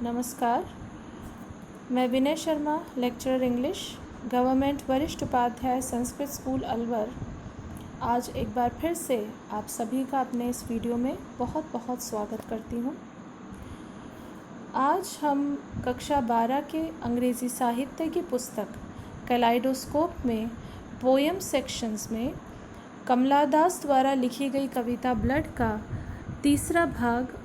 नमस्कार। मैं Vinay Sharma, lecturer English, government वरिष्ठ उपाध्याय संस्कृत स्कूल अलवर, आज एक बार फिर से आप सभी का अपने इस वीडियो में बहुत बहुत स्वागत करती हूँ। आज हम कक्षा 12 के अंग्रेज़ी साहित्य की पुस्तक कैलाइडोस्कोप में पोएम सेक्शंस में कमला दास द्वारा लिखी गई कविता ब्लड का तीसरा भाग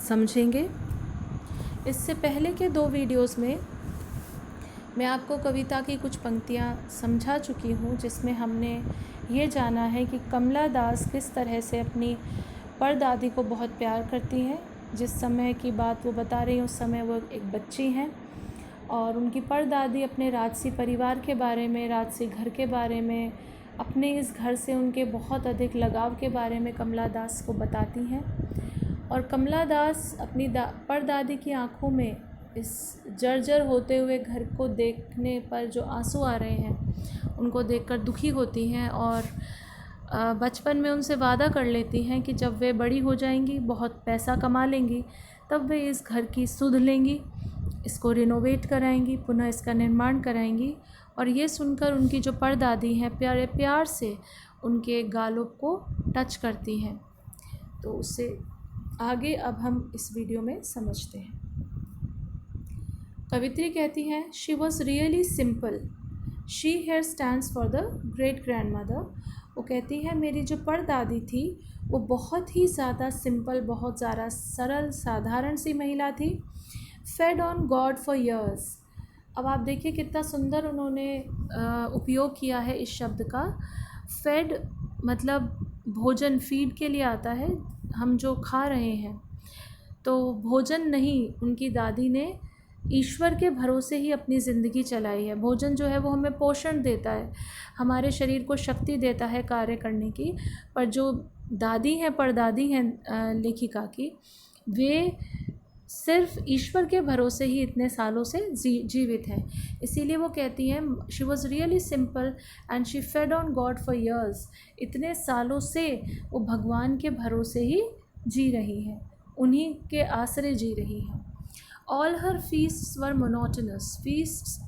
समझेंगे। इससे पहले के 2 वीडियोस में मैं आपको कविता की कुछ पंक्तियाँ समझा चुकी हूँ, जिसमें हमने ये जाना है कि कमला दास किस तरह से अपनी परदादी को बहुत प्यार करती हैं। जिस समय की बात वो बता रही हैं उस समय वो एक बच्ची हैं और उनकी परदादी अपने राजसी परिवार के बारे में, राजसी घर के बारे में, अपने इस घर से उनके बहुत अधिक लगाव के बारे में कमला दास को बताती हैं। और कमला दास अपनी परदादी की आंखों में इस जर्जर होते हुए घर को देखने पर जो आंसू आ रहे हैं उनको देखकर दुखी होती हैं और बचपन में उनसे वादा कर लेती हैं कि जब वे बड़ी हो जाएंगी, बहुत पैसा कमा लेंगी, तब वे इस घर की सुध लेंगी, इसको रिनोवेट कराएंगी, पुनः इसका निर्माण कराएंगी। और ये सुनकर उनकी जो परदादी हैं प्यारे प्यार से उनके गालों को टच करती हैं। तो उससे आगे अब हम इस वीडियो में समझते हैं। कवित्री कहती हैं, she was really simple, she here stands for the great grand mother. वो कहती है मेरी जो परदादी थी वो बहुत ही ज़्यादा सिंपल, बहुत ज़्यादा सरल साधारण सी महिला थी। Fade on God for years. अब आप देखिए कितना सुंदर उन्होंने उपयोग किया है इस शब्द का। फेड मतलब भोजन, फीड के लिए आता है, हम जो खा रहे हैं, तो भोजन नहीं, उनकी दादी ने ईश्वर के भरोसे ही अपनी ज़िंदगी चलाई है। भोजन जो है वो हमें पोषण देता है, हमारे शरीर को शक्ति देता है कार्य करने की, पर जो दादी हैं, परदादी हैं लेखिका की, वे सिर्फ ईश्वर के भरोसे ही इतने सालों से जीवित हैं। इसीलिए वो कहती हैं she was really simple and she fed on God for years. इतने सालों से वो भगवान के भरोसे ही जी रही हैं, उन्हीं के आसरे जी रही हैं। ऑल हर फीस्ट्स वर मोनोटोनस। फीस्ट्स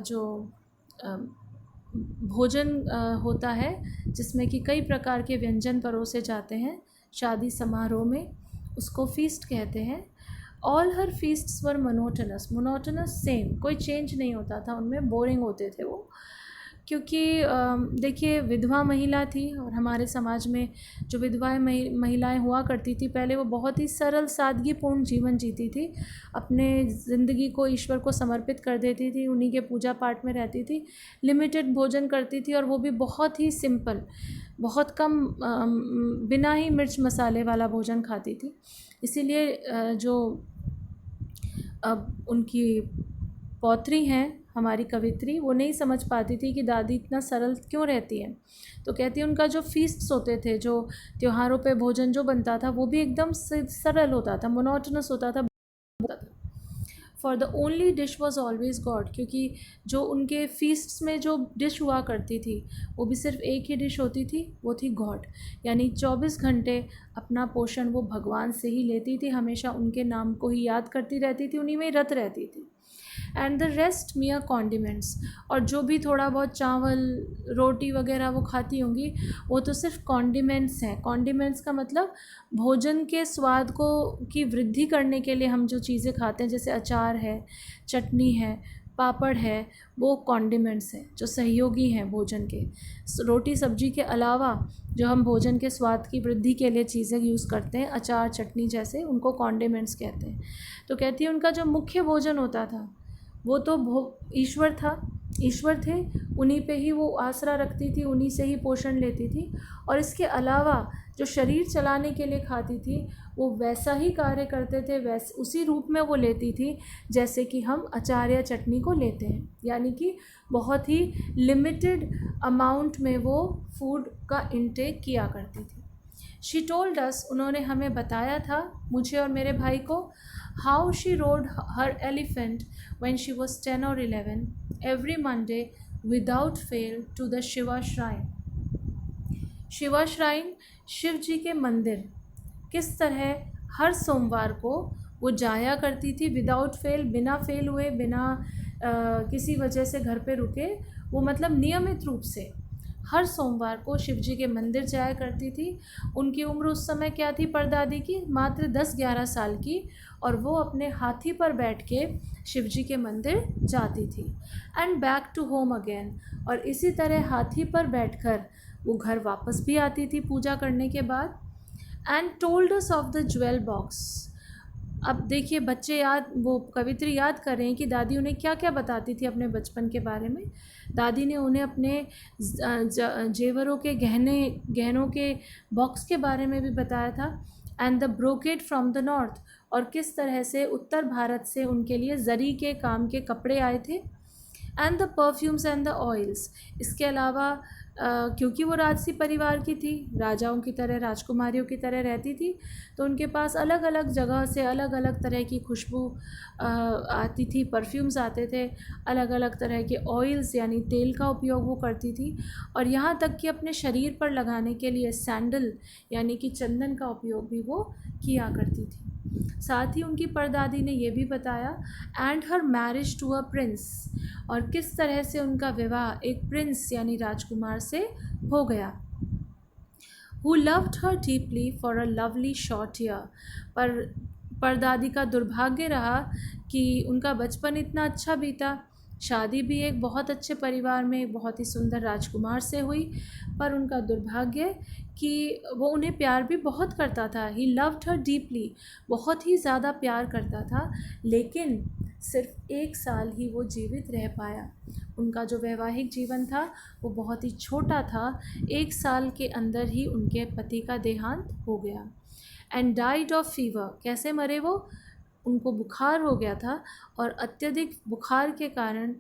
जो भोजन होता है जिसमें कि कई प्रकार के व्यंजन परोसे जाते हैं शादी समारोह में, उसको फीस्ट कहते हैं। ऑल हर फीस्ट्स वर मोनोटोनस। मोनोटोनस सेम, कोई चेंज नहीं होता था उनमें, बोरिंग होते थे वो, क्योंकि देखिए विधवा महिला थी और हमारे समाज में जो विधवाएं महिलाएं हुआ करती थी पहले, वो बहुत ही सरल सादगीपूर्ण जीवन जीती थी, अपने ज़िंदगी को ईश्वर को समर्पित कर देती थी, उन्हीं के पूजा पाठ में रहती थी, लिमिटेड भोजन करती थी और वो भी बहुत ही सिंपल, बहुत कम, बिना ही मिर्च मसाले वाला भोजन खाती थी। इसीलिए जो अब उनकी पौत्री हैं हमारी कवित्री, वो नहीं समझ पाती थी कि दादी इतना सरल क्यों रहती है। तो कहती है उनका जो फीस्ट्स होते थे, जो त्योहारों पे भोजन जो बनता था, वो भी एकदम सरल होता था, मोनोटोनस होता था। For the only dish was always God. क्योंकि जो उनके फीस्ट्स में जो डिश हुआ करती थी वो भी सिर्फ एक ही डिश होती थी, वो थी गॉड। यानी 24 घंटे अपना पोषण वो भगवान से ही लेती थी, हमेशा उनके नाम को ही याद करती रहती थी, उन्हीं में रत रहती थी। And the rest मियर condiments. और जो भी थोड़ा बहुत चावल रोटी वगैरह वो खाती होंगी वो तो सिर्फ कॉन्डिमेंट्स हैं। कॉन्डिमेंट्स का मतलब भोजन के स्वाद को की वृद्धि करने के लिए हम जो चीज़ें खाते हैं, जैसे अचार है, चटनी है, पापड़ है, वो कॉन्डिमेंट्स हैं जो सहयोगी हैं भोजन के। रोटी सब्जी के अलावा जो हम भोजन के स्वाद की वृद्धि के लिए चीज़ें यूज़ करते हैं, अचार चटनी जैसे, उनको कॉन्डिमेंट्स कहते हैं। तो कहती है उनका जो मुख्य भोजन होता था वो तो ईश्वर था, ईश्वर थे, उन्हीं पे ही वो आसरा रखती थी, उन्हीं से ही पोषण लेती थी। और इसके अलावा जो शरीर चलाने के लिए खाती थी वो वैसा ही कार्य करते थे, वैसे उसी रूप में वो लेती थी जैसे कि हम अचार या चटनी को लेते हैं। यानी कि बहुत ही लिमिटेड अमाउंट में वो फूड का इंटेक किया करती थी। शी टोल्ड अस, उन्होंने हमें बताया था, मुझे और मेरे भाई को, how she road her elephant when she was 10 or 11 every Monday without fail to the Shiva shrine. Shiva shrine, Shiv ji के मंदिर, किस तरह हर सोमवार को वो जाया करती थी विदाउट फेल, बिना फेल हुए, बिना किसी वजह से घर पे रुके। वो मतलब नियमित रूप से हर सोमवार को शिव जी के मंदिर जाया करती थी। उनकी उम्र उस समय क्या थी परदादी की? मात्र 10-11 साल की। और वो अपने हाथी पर बैठ के शिव जी के मंदिर जाती थी। And back to home again. और इसी तरह हाथी पर बैठकर वो घर वापस भी आती थी पूजा करने के बाद। And told us of the jewel box. अब देखिए बच्चे वो कवित्री याद कर रहे हैं कि दादी उन्हें क्या क्या बताती थी अपने बचपन के बारे में। दादी ने उन्हें अपने जेवरों के गहनों के बॉक्स के बारे में भी बताया था। And the brocade from the north. और किस तरह से उत्तर भारत से उनके लिए जरी के काम के कपड़े आए थे। And the perfumes and the oils. इसके अलावा क्योंकि वो राजसी परिवार की थी, राजाओं की तरह, राजकुमारियों की तरह रहती थी, तो उनके पास अलग अलग जगह से अलग अलग तरह की खुशबू आती थी, परफ्यूम्स आते थे, अलग अलग तरह के ऑयल्स यानी तेल का उपयोग वो करती थी। और यहाँ तक कि अपने शरीर पर लगाने के लिए सैंडल यानी कि चंदन का उपयोग भी वो किया करती थी। साथ ही उनकी परदादी ने ये भी बताया and her marriage to a prince. और किस तरह से उनका विवाह एक प्रिंस यानी राजकुमार से हो गया। Who loved her deeply for a lovely short year. पर परदादी का दुर्भाग्य रहा कि उनका बचपन इतना अच्छा बीता, शादी भी एक बहुत अच्छे परिवार में एक बहुत ही सुंदर राजकुमार से हुई, पर उनका दुर्भाग्य कि वो उन्हें प्यार भी बहुत करता था। ही लव्ड हर डीपली, बहुत ही ज़्यादा प्यार करता था, लेकिन सिर्फ 1 साल ही वो जीवित रह पाया। उनका जो वैवाहिक जीवन था वो बहुत ही छोटा था। 1 साल के अंदर ही उनके पति का देहांत हो गया। And died of fever. कैसे मरे वो? उनको बुखार हो गया था और अत्यधिक बुखार के कारण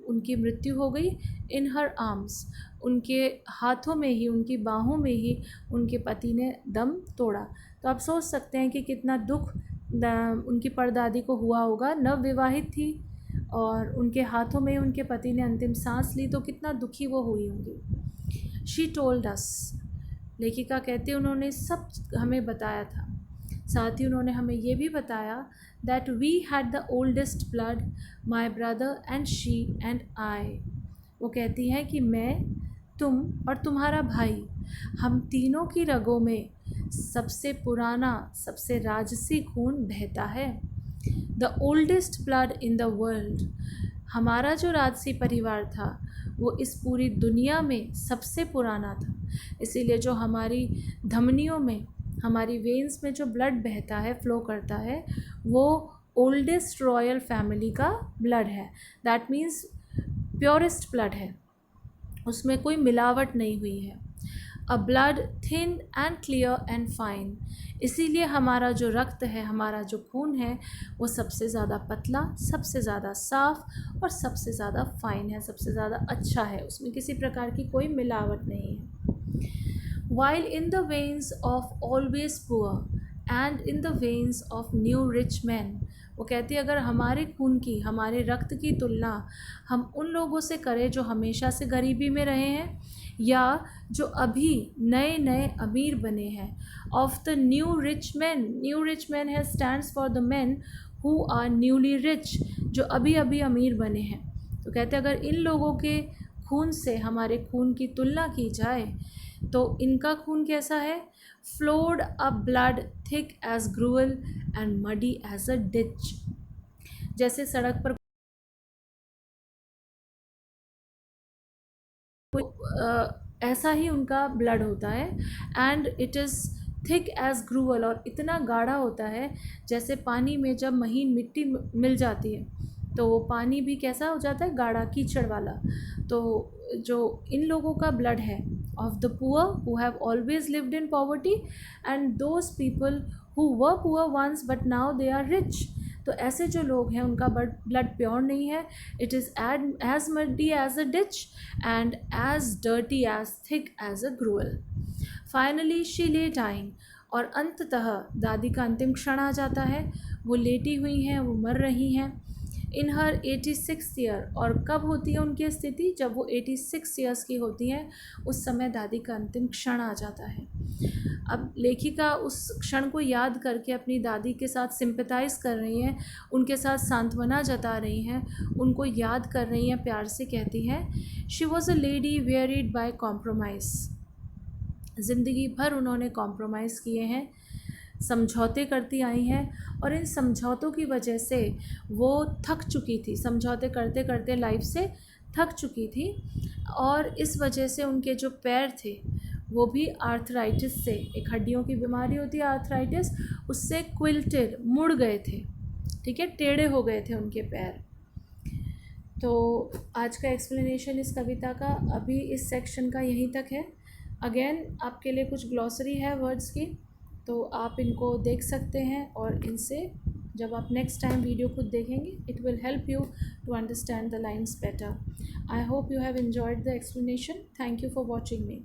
उनकी मृत्यु हो गई। इन हर आर्म्स, उनके हाथों में ही, उनकी बाहों में ही उनके पति ने दम तोड़ा। तो आप सोच सकते हैं कि कितना दुख उनकी परदादी को हुआ होगा। नवविवाहित थी और उनके हाथों में उनके पति ने अंतिम सांस ली, तो कितना दुखी वो हुई होंगी। She told us. लेखिका कहती है उन्होंने सब हमें बताया था। साथ ही उन्होंने हमें ये भी बताया that we had the oldest blood, my brother and she and I. वो कहती हैं कि मैं, तुम और तुम्हारा भाई, हम तीनों की रगों में सबसे पुराना, सबसे राजसी खून बहता है। The oldest blood in the world. हमारा जो राजसी परिवार था वो इस पूरी दुनिया में सबसे पुराना था। इसीलिए जो हमारी धमनियों में, हमारी वेन्स में जो ब्लड बहता है, फ्लो करता है, वो ओल्डेस्ट रॉयल फैमिली का ब्लड है। दैट मीन्स प्योरेस्ट ब्लड है, उसमें कोई मिलावट नहीं हुई है। अ blood thin and clear and fine. इसीलिए हमारा जो रक्त है, हमारा जो खून है, वो सबसे ज़्यादा पतला, सबसे ज़्यादा साफ़ और सबसे ज़्यादा फाइन है, सबसे ज़्यादा अच्छा है, उसमें किसी प्रकार की कोई मिलावट नहीं है। While in the veins of always poor and in the veins of new rich man. वो कहती है अगर हमारे खून की, हमारे रक्त की तुलना हम उन लोगों से करें जो हमेशा से गरीबी में रहे हैं या जो अभी नए नए अमीर बने हैं, of the new rich man है stands for the man who are newly rich, जो अभी अभी अमीर बने हैं। तो कहते हैं अगर इन लोगों के खून से हमारे खून की तुलना की जाए तो इनका खून कैसा है? Flowed a blood thick as gruel and muddy as a ditch. जैसे सड़क पर ऐसा ही उनका ब्लड होता है। And it is thick as gruel, और इतना गाढ़ा होता है जैसे पानी में जब महीन मिट्टी मिल जाती है तो वो पानी भी कैसा हो जाता है? गाढ़ा, कीचड़ वाला। तो जो इन लोगों का ब्लड है, of the poor who have always lived in poverty and those people who were poor once but now they are rich. तो ऐसे जो लोग हैं उनका ब्लड प्योर नहीं है। It is as muddy as a ditch and as dirty as thick as a gruel. Finally she lay dying. और अंततः दादी का अंतिम क्षण आ जाता है। वो लेटी हुई हैं, वो मर रही हैं। इन हर 86th ईयर। और कब होती है उनकी स्थिति? जब वो 86 ईयर्स की होती हैं, उस समय दादी का अंतिम क्षण आ जाता है। अब लेखिका उस क्षण को याद करके अपनी दादी के साथ सिंपैथाइज़ कर रही हैं, उनके साथ सांत्वना जता रही हैं, उनको याद कर रही हैं, प्यार से कहती हैं, she was a lady varied by compromise. ज़िंदगी भर उन्होंने कॉम्प्रोमाइज़ किए हैं, समझौते करती आई हैं, और इन समझौतों की वजह से वो थक चुकी थी, समझौते करते करते लाइफ से थक चुकी थी, और इस वजह से उनके जो पैर थे वो भी आर्थराइटिस से, एक हड्डियों की बीमारी होती है आर्थराइटिस, उससे क्विल्टेड, मुड़ गए थे, ठीक है, टेढ़े हो गए थे उनके पैर। तो आज का एक्सप्लेनेशन इस कविता का अभी इस सेक्शन का यहीं तक है। अगेन आपके लिए कुछ ग्लॉसरी है वर्ड्स की, तो आप इनको देख सकते हैं, और इनसे जब आप नेक्स्ट टाइम वीडियो खुद देखेंगे, it will help you to understand the lines better. I hope you have enjoyed the explanation. Thank you for watching me.